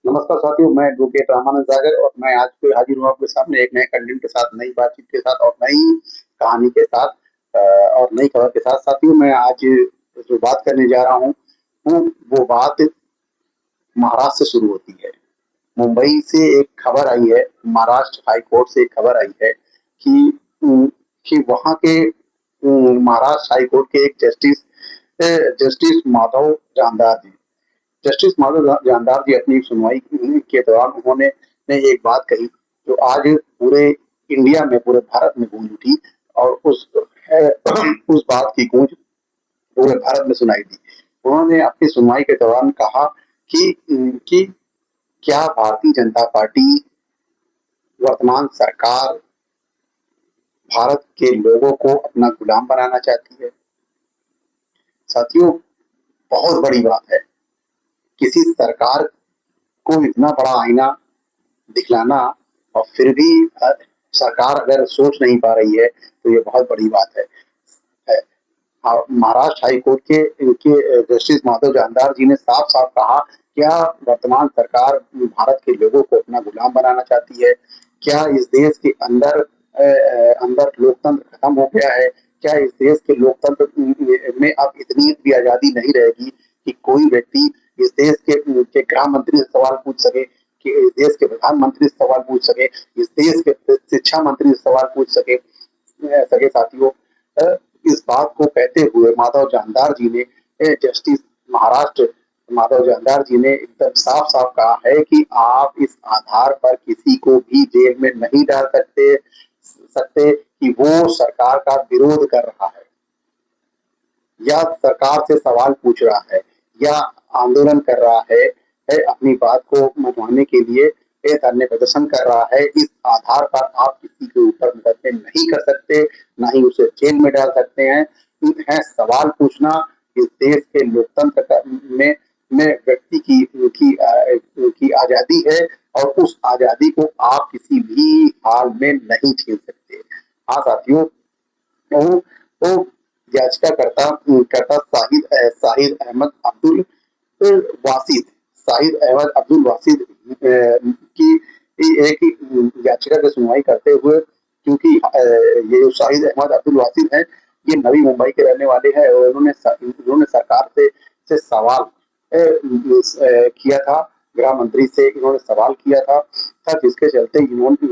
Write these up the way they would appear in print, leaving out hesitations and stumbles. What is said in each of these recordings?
नमस्कार साथियों, मैं एडवोकेट रामानंद सागर और मैं आज फिर हाजिर हूँ आपके सामने एक नए कंटेंट के साथ, नई बातचीत के साथ और नई कहानी के साथ और नई खबर के साथ। साथियों, मैं आज जो बात करने जा रहा हूँ वो वो बात महाराष्ट्र से शुरू होती है। मुंबई से एक खबर आई है, महाराष्ट्र हाई कोर्ट से एक खबर आई है कि उम, कि वहाँ के महाराष्ट्र हाई कोर्ट के एक जस्टिस माधव जानदार जी जस्टिस माधव जानदार जी अपनी सुनवाई के दौरान उन्होंने ने एक बात कही जो आज पूरे इंडिया में, पूरे भारत में गूंज उठी और उस बात की गूंज पूरे भारत में सुनाई दी। उन्होंने अपनी सुनवाई के दौरान कहा कि क्या भारतीय जनता पार्टी, वर्तमान सरकार, भारत के लोगों को अपना गुलाम बनाना चाहती है। साथियों, बहुत बड़ी बात है किसी सरकार को इतना बड़ा आईना दिखलाना और फिर भी सरकार अगर सोच नहीं पा रही है तो ये बहुत बड़ी बात है। महाराष्ट्र हाई कोर्ट के इनके जस्टिस माधव जानदार जी ने साफ साफ कहा, क्या वर्तमान सरकार भारत के लोगों को अपना गुलाम बनाना चाहती है? क्या इस देश के अंदर लोकतंत्र खत्म हो गया है? क्या इस देश के लोकतंत्र में अब इतनी भी आजादी नहीं रहेगी कि कोई व्यक्ति इस देश के गृह मंत्री से सवाल पूछ सके, कि इस देश के प्रधानमंत्री से सवाल पूछ सके, इस देश के शिक्षा मंत्री से सवाल पूछ सके साथियों। इस बात को कहते हुए माधव जानदार जी ने जस्टिस महाराष्ट्र माधव जानदार जी ने एकदम साफ साफ कहा है कि आप इस आधार पर किसी को भी जेल में नहीं डाल सकते कि वो सरकार का विरोध कर रहा है या सरकार से सवाल पूछ रहा है या आंदोलन कर रहा है अपनी बात को मनवाने के लिए धरने प्रदर्शन कर रहा है। इस आधार पर आप किसी के ऊपर मुकदमे नहीं कर सकते, ना ही उसे जेल में डाल सकते हैं। सवाल पूछना इस देश के लोकतंत्र में व्यक्ति की आजादी है और उस आजादी को आप किसी भी हाल में नहीं छीन सकते। हाँ साथियों, तो, तो याचिकाकर्ता कर्ता शाहिद अहमद अब्दुल वासिद शाहिद अहमद अब्दुल वासिद की एक याचिका की सुनवाई करते हुए, क्योंकि ये जो शाहिद अहमद अब्दुल वासिद हैं, ये नवी मुंबई के रहने वाले हैं और उन्होंने सरकार से सवाल किया था। गृह मंत्री से इन्होंने सवाल किया था जिसके चलते इन्होंने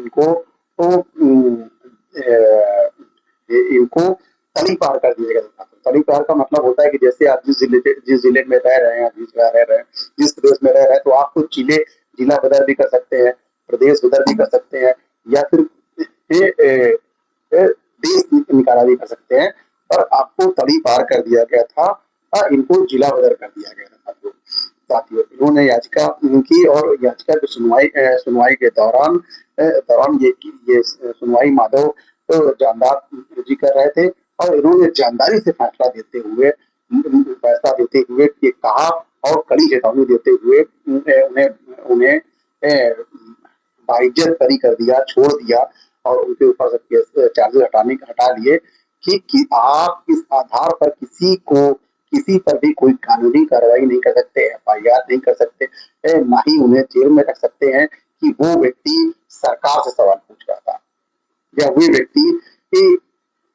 इनको तली पार कर दिया गया था। तली पार का मतलब होता है कि जैसे आप जिस जिले में रह रहे हैं, जिस जगह रह रहे हैं, जिस प्रदेश में रह रहे हैं, तो आप कुछ जिला बदल भी कर सकते हैं, प्रदेश बदल भी कर सकते हैं या फिर देश निकाला भी कर सकते हैं। पर आपको तली पार कर दिया गया था, इनको जिला बदल कर दिया गया था साथियों। इन्होंने याचिका की और याचिका की सुनवाई के दौरान ये सुनवाई माधव जानदार जी कर रहे थे और इन्होंने जानदारी से फैसला देते हुए ये कहा और कड़ी चेतावनी देते हुए उन्हें उन्हें बाइज्जत बरी कर दिया, छोड़ दिया और उनके ऊपर से केस चार्जेस हटा लिए कि आप इस आधार पर किसी पर भी कोई कानूनी कार्रवाई नहीं कर सकते, एफआईआर नहीं कर सकते, ना ही उन्हें जेल में रख सकते हैं कि वो व्यक्ति सरकार से सवाल पूछ रहा था या वे व्यक्ति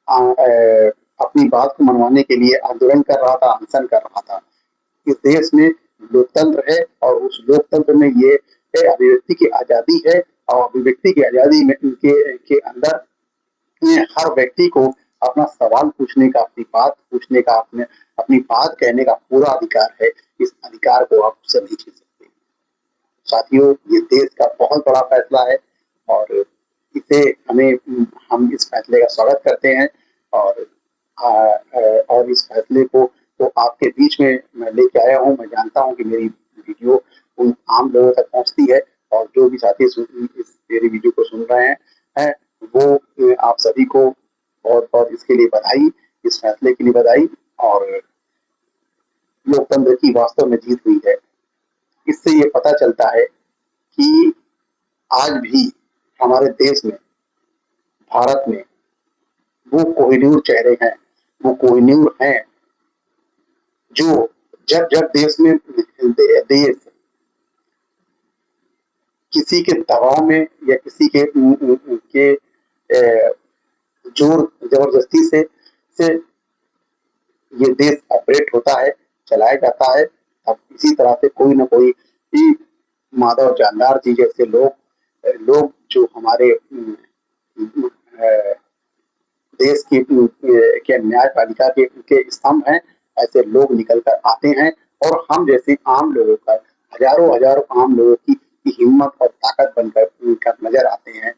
अपनी बात को मनवाने के लिए आंदोलन कर रहा था, अनशन कर रहा था। इस देश में लोकतंत्र है और उस लोकतंत्र में ये अभिव्यक्ति की आजादी है और अभिव्यक्ति की आजादी में के अंदर हर व्यक्ति को अपना सवाल पूछने का, अपनी बात पूछने का, अपनी बात कहने का पूरा अधिकार है। इस अधिकार को आप उससे नहीं छीन सकते। साथियों, ये देश का बहुत बड़ा फैसला है और इसे हम इस फैसले का स्वागत करते हैं और और इस फैसले को तो आपके बीच में मैं लेके आया हूँ। मैं जानता हूँ कि मेरी वीडियो उन आम लोगों तक पहुँचती है और जो भी साथी इस मेरी वीडियो को सुन रहे हैं वो आप सभी को बहुत बहुत इसके लिए बधाई, इस फैसले के लिए बधाई। और लोकतंत्र की वास्तव में जीत हुई है। इससे ये पता चलता है कि आज भी हमारे देश में, भारत में वो कोहिनूर चेहरे हैं, वो कोहिनूर हैं जो जब जब देश किसी के दबाव में या किसी के जोर जबरदस्ती से ये देश ऑपरेट होता है, चलाया जाता है। अब इसी तरह से कोई न कोई ही माधव जानदार जी जैसे लोग जो हमारे देश की के न्यायपालिका के स्तंभ हैं, ऐसे लोग निकल कर आते हैं और हम जैसे आम लोगों का हजारों आम लोगों की हिम्मत और ताकत बनकर नजर आते हैं,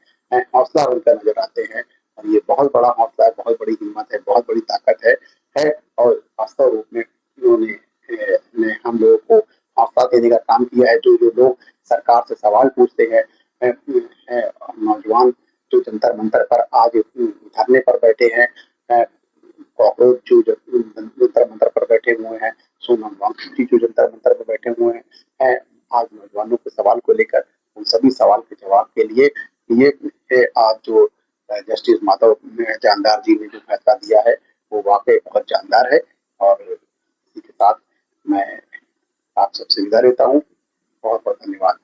हौसला बनकर नजर आते हैं। और ये बहुत बड़ा हौसला है, बहुत बड़ी हिम्मत है, बहुत बड़ी ताकत है और वास्तव रूप में इन्होंने ने हम लोगों को हौसला देने का काम किया है। जो लोग सरकार से सवाल पूछते हैं, नौजवान जो जंतर मंतर पर आज धरने पर बैठे हैं, कॉकरोच जो जंतर मंतर पर बैठे हुए हैं, सोनम वांगचुक जो जंतर मंतर पर बैठे हुए हैं, आज नौजवानों के सवाल को लेकर उन सभी सवाल के जवाब के लिए ये आज जो जस्टिस माधव जानदार जी ने जो फैसला दिया है वो वाकई बहुत जानदार है। और इसी के साथ मैं आप सबसे विदा लेता हूँ। बहुत बहुत धन्यवाद।